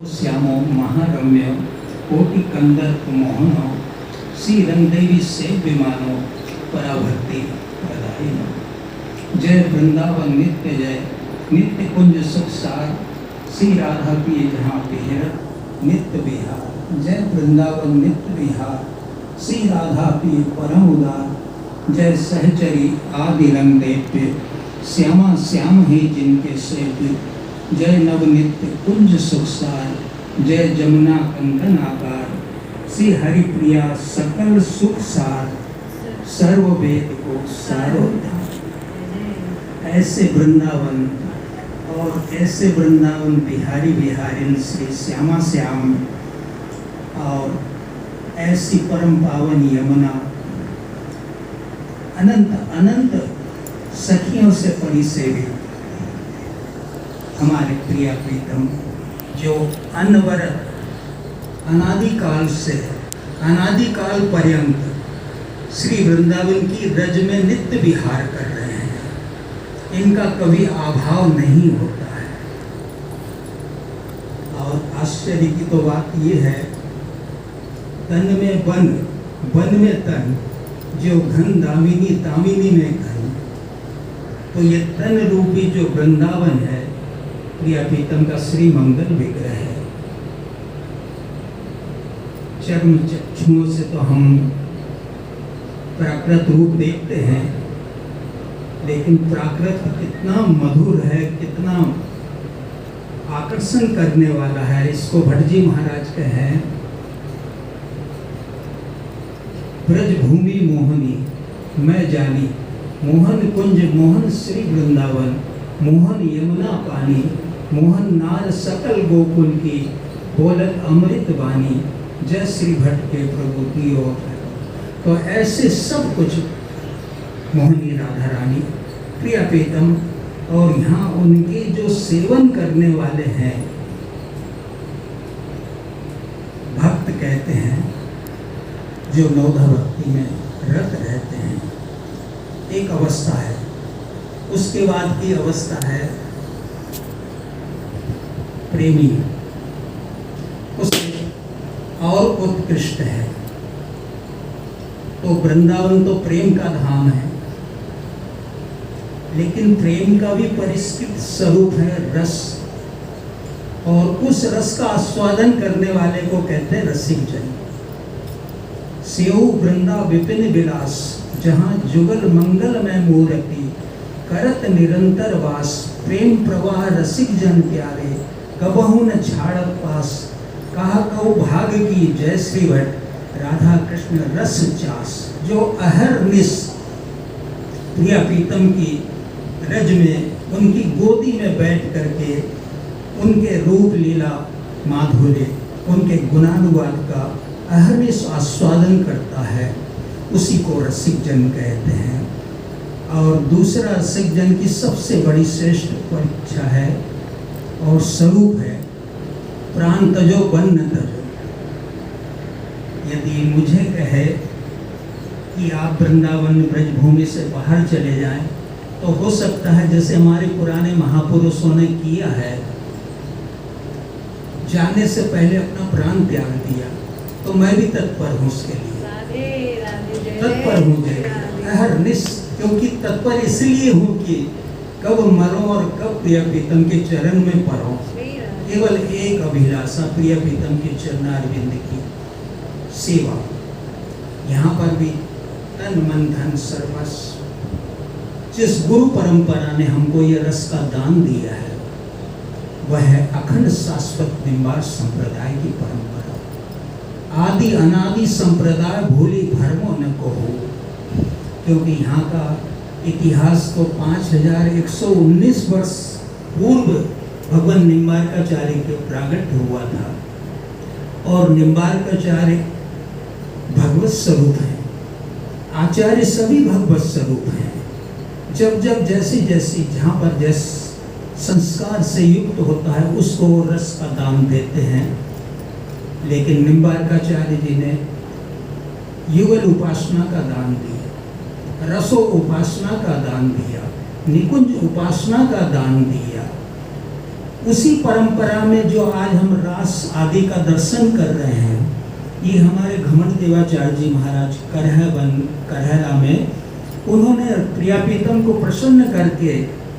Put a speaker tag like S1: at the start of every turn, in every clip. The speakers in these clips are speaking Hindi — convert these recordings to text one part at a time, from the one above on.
S1: श्यामो महारम्य कोटि कंदर्प मोहनो श्रीरंगदेवी से विमानो पराभक्ति प्रदायिनो। जय वृंदावन नित्य जय नित्य कुंज सुखसार श्री राधा की जहाँ बिहर नित्य विहार। जय वृंदावन नित्य विहार श्री राधा की परम उदार। जय सहचरी आदि रंग देव्य श्यामा श्याम ही जिनके सेव्य। जय नवनित्य कुंज सुखसार जय जमुना कंकन आकार श्री हरिप्रिया सकल सुख सार सर्व वेद को सारोद्धार। ऐसे वृंदावन और ऐसे वृंदावन बिहारी बिहारिन श्री श्यामा श्याम और ऐसी परम पावन यमुना अनंत अनंत सखियों से परिसेवित हमारे प्रिया प्रीतम जो अनवरत अनादिकाल से अनादिकाल पर्यंत श्री वृंदावन की रज में नित्य विहार कर रहे हैं। इनका कभी अभाव नहीं होता है। और आश्चर्य की तो बात ये है, तन में वन वन में तन जो घन दामिनी तामिनी में घन। तो ये तन रूपी जो वृंदावन है प्रिया प्रीतम का श्री मंगल विग्रह है। चर्म चक्षुओं से तो हम प्राकृत रूप देखते हैं, लेकिन प्राकृत कितना मधुर है, कितना आकर्षण करने वाला है। इसको भट्ट जी महाराज के हैं, ब्रज भूमि मोहनी मैं जानी मोहन कुंज मोहन श्री वृंदावन मोहन यमुना पानी मोहन नार सकल गोकुल की बोलत अमृत वाणी। जय श्री भट्ट के प्रभु की ओर। तो ऐसे सब कुछ मोहनी राधा रानी प्रिया प्रीतम। और यहाँ उनके जो सेवन करने वाले हैं भक्त कहते हैं, जो नवधा भक्ति में रत रहते हैं, एक अवस्था है। उसके बाद की अवस्था है प्रेमी, उससे और उत्कृष्ट है। तो वृंदावन तो प्रेम का धाम है, लेकिन प्रेम का भी परिष्कृत स्वरूप है रस। और उस रस का आस्वादन करने वाले को कहते हैं रसिक जन। सेऊ वृंदा विपिन विलास जहाँ जुगल मंगल में मूर्ति करत निरंतर वास। प्रेम प्रवाह रसिक जन प्यारे कबहु न छाड़त पास। कहा कहो भाग की जय श्री भट्ट राधा कृष्ण रस चास। जो अहरनिश प्रिया प्रीतम की रज में उनकी गोदी में बैठ करके उनके रूप लीला माधुर्य उनके गुणानुवाद का अहरनिश आस्वादन करता है, उसी को रसिक जन कहते हैं। और दूसरा रसिक जन की सबसे बड़ी श्रेष्ठ परीक्षा है और स्वरूप है प्राण तजो बन्न तजो। यदि मुझे कहे कि आप वृंदावन ब्रजभूमि से बाहर चले जाएं, तो हो सकता है जैसे हमारे पुराने महापुरुषों ने किया है, जाने से पहले अपना प्राण त्याग दिया, तो मैं भी तत्पर हूँ उसके लिए, तत्पर हूँ अहरनिश। क्योंकि तत्पर इसलिए हूँ कि कब मरो और कब प्रिया प्रीतम के चरण में पड़ो। केवल एक अभिलाषा प्रिया प्रीतम के चरणारविंद की सेवा। यहाँ पर भी तन मन धन सर्वस्व जिस गुरु परंपरा ने हमको ये रस का दान दिया है, वह है अखंड शाश्वत निम्बार संप्रदाय की परंपरा। आदि अनादि संप्रदाय भूली भरमो न कहो। क्योंकि यहाँ का इतिहास तो 5119 वर्ष पूर्व भगवान निम्बार्काचार्य के प्रागट्य हुआ था। और निम्बार्काचार्य भगवत स्वरूप हैं, आचार्य सभी भगवत स्वरूप हैं। जब जब जैसी जैसी जहाँ पर जैस संस्कार से युक्त होता है उसको वो रस का दान देते हैं। लेकिन निम्बार्काचार्य जी ने युगल उपासना का दान दिया, रसो उपासना का दान दिया, निकुंज उपासना का दान दिया। उसी परंपरा में जो आज हम रास आदि का दर्शन कर रहे हैं, ये हमारे घमंड देवाचार्य जी महाराज करहरा में उन्होंने प्रियापीतम को प्रसन्न करके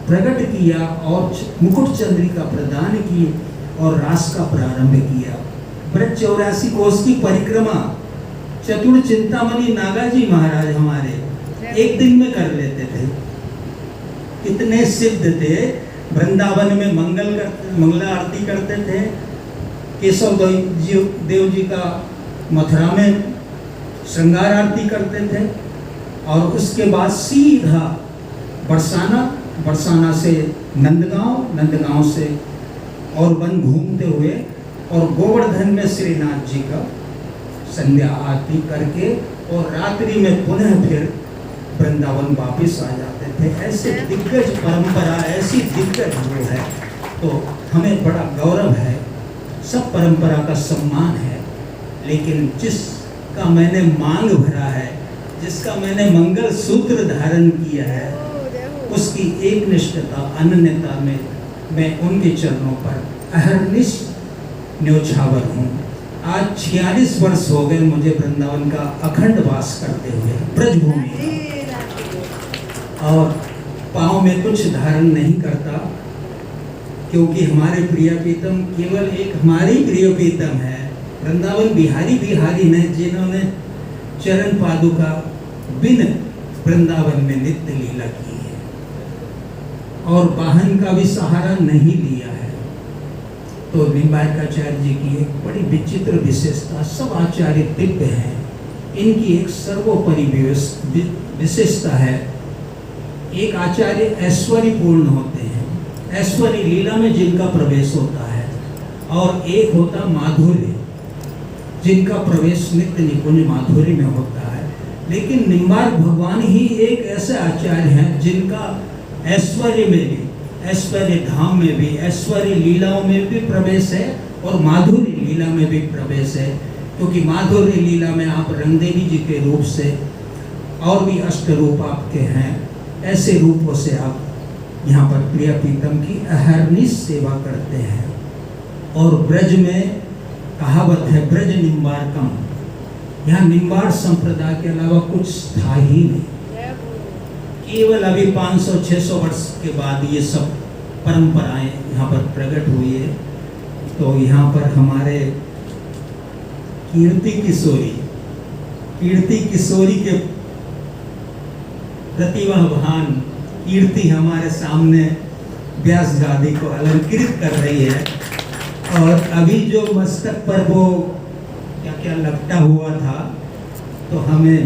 S1: प्रकट किया और मुकुट चंद्रिका प्रदान की और रास का प्रारंभ किया। ब्रज 84 कोष की परिक्रमा चतुर चिंतामणि नागाजी महाराज हमारे एक दिन में कर लेते थे। कितने सिद्ध थे। वृंदावन में मंगला आरती करते थे। केशव देव जी का मथुरा में श्रृंगार आरती करते थे और उसके बाद सीधा बरसाना से नंदगांव से और वन घूमते हुए और गोवर्धन में श्रीनाथ जी का संध्या आरती करके और रात्रि में पुनः फिर वृंदावन वापिस आ जाते थे। ऐसे दिग्गज परंपरा, ऐसी दिग्गज वो है, तो हमें बड़ा गौरव है, सब परंपरा का सम्मान है। लेकिन जिसका मैंने मांग भरा है, जिसका मैंने मंगल सूत्र धारण किया है, उसकी एक निष्ठता अनन्यता में मैं उनके चरणों पर अहर्निश न्योछावर हूँ। आज 46 वर्ष हो गए मुझे वृंदावन का अखंड वास करते हुए ब्रजभूमि का, और पाँव में कुछ धारण नहीं करता, क्योंकि हमारे प्रियपीतम केवल एक हमारी प्रियपीतम है। वृंदावन बिहारी ने जिन्होंने चरण पादुका बिन वृंदावन में नित्य लीला की है और वाहन का भी सहारा नहीं लिया है। तो निम्बार्काचार्य जी की एक बड़ी विचित्र विशेषता, सब आचार्य दिव्य हैं, इनकी एक सर्वोपरि विशेषता है। एक आचार्य ऐश्वर्यपूर्ण होते हैं, ऐश्वर्य लीला में जिनका प्रवेश होता है, और एक होता माधुर्य, जिनका प्रवेश नित्य निकुंज माधुर्य में होता है। लेकिन निम्बार्क भगवान ही एक ऐसे आचार्य हैं जिनका ऐश्वर्य में भी, ऐश्वर्य धाम में भी, ऐश्वर्य लीलाओं में भी प्रवेश है और माधुर्य लीला में भी प्रवेश है। क्योंकि माधुर्य लीला में आप रंगदेवी जी के रूप से और भी अष्ट रूप आपके हैं, ऐसे रूपों से आप यहाँ पर प्रियपीतम की अहर्निश सेवा करते हैं। और ब्रज में कहावत है ब्रज निम्बार्कम, यहाँ निम्बार संप्रदाय के अलावा कुछ था ही नहीं। केवल अभी 500-600 वर्ष के बाद ये सब परंपराएं यहाँ पर प्रकट हुई है। तो यहाँ पर हमारे कीर्ति किशोरी के प्रतिभावान कीर्ति हमारे सामने व्यास गादी को अलंकृत कर रही है। और अभी जो मस्तक पर वो क्या लपटा हुआ था, तो हमें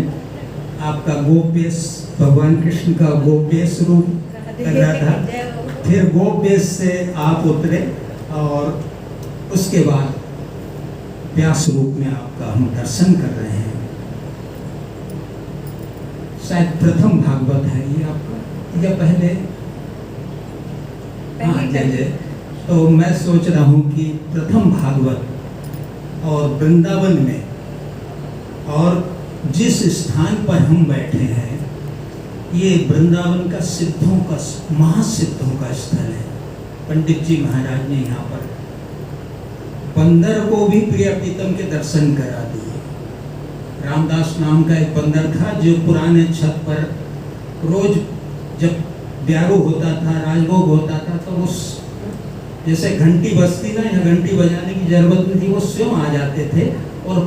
S1: आपका गोपेश, भगवान कृष्ण का गोपेश रूप कर रहा था। फिर गोपेश से आप उतरे और उसके बाद व्यास रूप में आपका हम दर्शन कर रहे हैं। शायद प्रथम भागवत है ये आपका, या पहले? हाँ, जय। तो मैं सोच रहा हूँ कि प्रथम भागवत और वृंदावन में और जिस स्थान पर हम बैठे हैं, ये वृंदावन का सिद्धों का, महासिद्धों का स्थल है। पंडित जी महाराज ने यहाँ पर बंदर को भी प्रियपीतम के दर्शन करा दिए। रामदास नाम का एक बंदर था जो पुराने छत पर रोज जब ब्यारो होता था, राजभोग होता था, तो उस जैसे घंटी बजती ना, या घंटी बजाने की जरूरत नहीं थी, वो स्वयं आ जाते थे और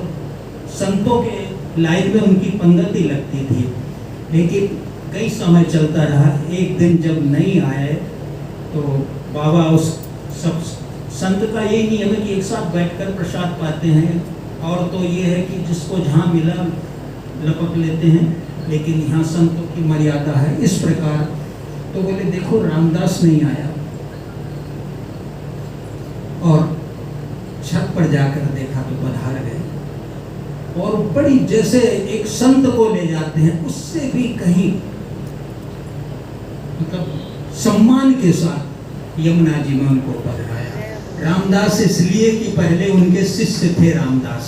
S1: संतों के लाइन में उनकी पंगति लगती थी। लेकिन कई समय चलता रहा। एक दिन जब नहीं आए तो बाबा उस सब संत का यही नियम है कि एक साथ बैठकर प्रसाद पाते हैं, और तो ये है कि जिसको जहाँ मिला लपक लेते हैं, लेकिन यहाँ संतों की मर्यादा है इस प्रकार। तो बोले देखो रामदास नहीं आया, और छत पर जाकर देखा तो पधार गए, और बड़ी जैसे एक संत को ले जाते हैं उससे भी कहीं मतलब सम्मान के साथ यमुना जी में उनको पधराया। रामदास इसलिए कि पहले उनके शिष्य थे रामदास,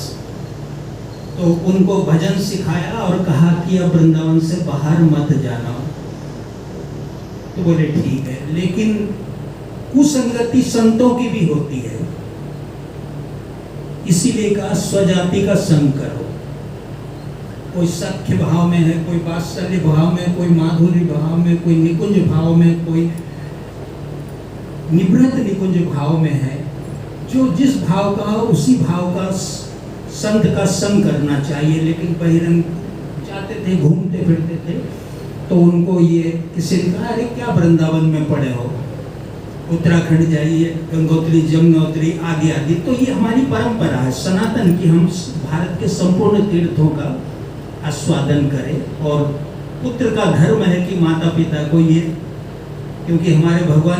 S1: तो उनको भजन सिखाया और कहा कि अब वृंदावन से बाहर मत जाना। तो बोले ठीक है, लेकिन कुसंगति संतों की भी होती है। इसीलिए कहा स्वजाति का संग करो। कोई सख्य भाव में है, कोई वात्सल्य भाव में, कोई माधुर्य भाव में, कोई निकुंज भाव में, कोई निवृत्त निकुंज भाव में है। जो जिस भाव का हो उसी भाव का संत का संग करना चाहिए। लेकिन बहिरंग जाते थे, घूमते फिरते थे, तो उनको ये किसी ने कहा अरे क्या वृंदावन में पड़े हो, उत्तराखंड जाइए, गंगोत्री जमुनोत्री आदि आदि। तो ये हमारी परंपरा है सनातन की, हम भारत के संपूर्ण तीर्थों का आस्वादन करें। और पुत्र का धर्म है कि माता पिता को ये, क्योंकि हमारे भगवान